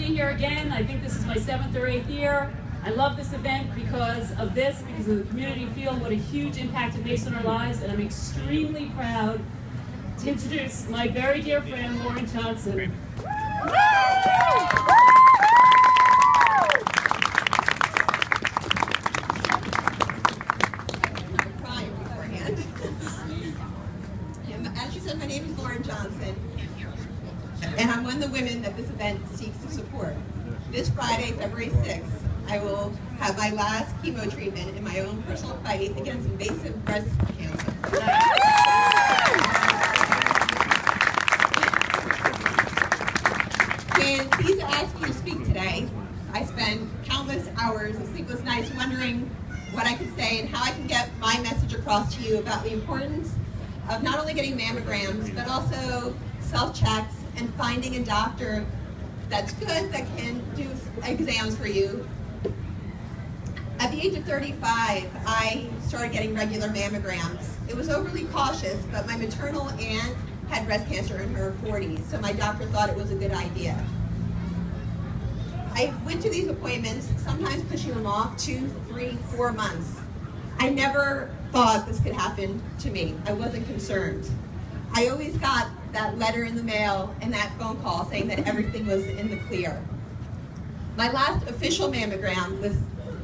be here again. I think this is my 7th or 8th year. I love this event because of the community feel, what a huge impact it makes on our lives, and I'm extremely proud to introduce my very dear friend, Lauren Johnson. As you said, my name is Lauren Johnson, and I'm one of the women that this event seeks to support. This Friday, February 6th, I will have my last chemo treatment in my own personal fight against invasive breast cancer. When pleased to ask you to speak today, I spent countless hours of sleepless nights wondering what I could say and how I can get my message across to you about the importance of not only getting mammograms, but also self-checks and finding a doctor that's good, that can do exams for you. At the age of 35, I started getting regular mammograms. It was overly cautious, but my maternal aunt had breast cancer in her 40s, so my doctor thought it was a good idea. I went to these appointments, sometimes pushing them off 2, 3, 4 months. I never thought this could happen to me. I wasn't concerned. I always got that letter in the mail and that phone call saying that everything was in the clear. My last official mammogram was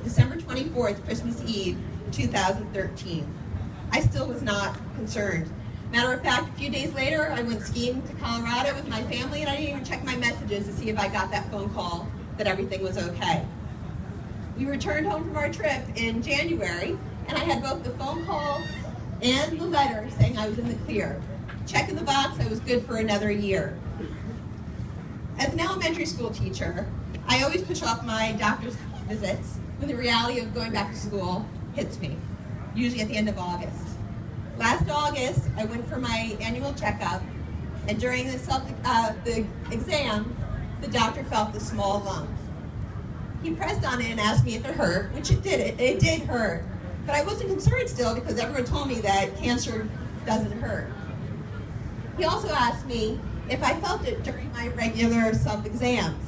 December 24th, Christmas Eve, 2013. I still was not concerned. Matter of fact, a few days later, I went skiing to Colorado with my family, and I didn't even check my messages to see if I got that phone call that everything was okay. We returned home from our trip in January, and I had both the phone call and the letter saying I was in the clear. Check in the box, I was good for another year. As an elementary school teacher, I always push off my doctor's visits when the reality of going back to school hits me, usually at the end of August. Last August, I went for my annual checkup, and during the exam, the doctor felt the small lump. He pressed on it and asked me if it hurt, which it did. It did hurt. But I wasn't concerned still because everyone told me that cancer doesn't hurt. He also asked me if I felt it during my regular self-exams.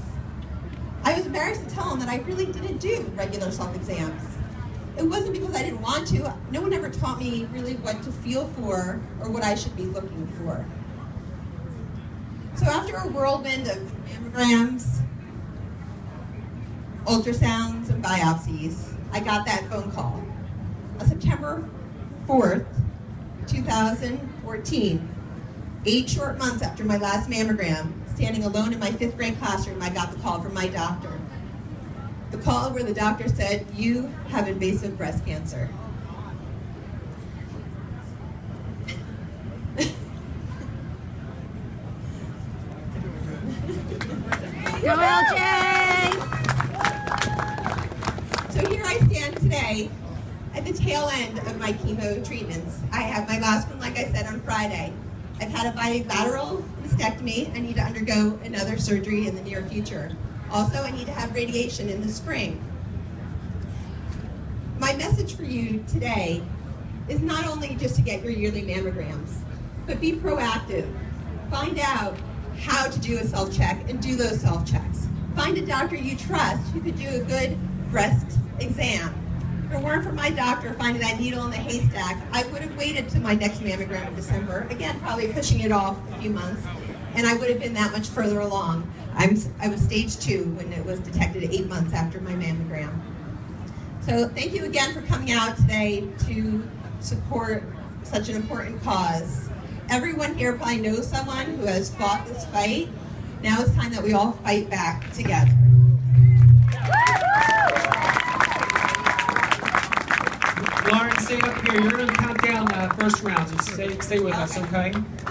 I was embarrassed to tell him that I really didn't do regular self-exams. It wasn't because I didn't want to. No one ever taught me really what to feel for or what I should be looking for. So after a whirlwind of mammograms, ultrasounds, and biopsies, I got that phone call. On September 4th, 2014, 8 short months after my last mammogram, standing alone in my 5th grade classroom, I got the call from my doctor. The call where the doctor said, "You have invasive breast cancer." Go LJ! So here I stand today at the tail end of my chemo treatments. I have my last one, like I said, on Friday. I've had a bilateral mastectomy. I need to undergo another surgery in the near future. Also, I need to have radiation in the spring. My message for you today is not only just to get your yearly mammograms, but be proactive. Find out how to do a self-check and do those self-checks. Find a doctor you trust who could do a good breast exam. If it weren't for my doctor finding that needle in the haystack, I would have waited to my next mammogram in December, again, probably pushing it off a few months, and I would have been that much further along. I was stage 2 when it was detected 8 months after my mammogram. So thank you again for coming out today to support such an important cause. Everyone here probably knows someone who has fought this fight. Now it's time that we all fight back together. Lauren, stay up here. You're going to count down the first round, so stay with us, okay?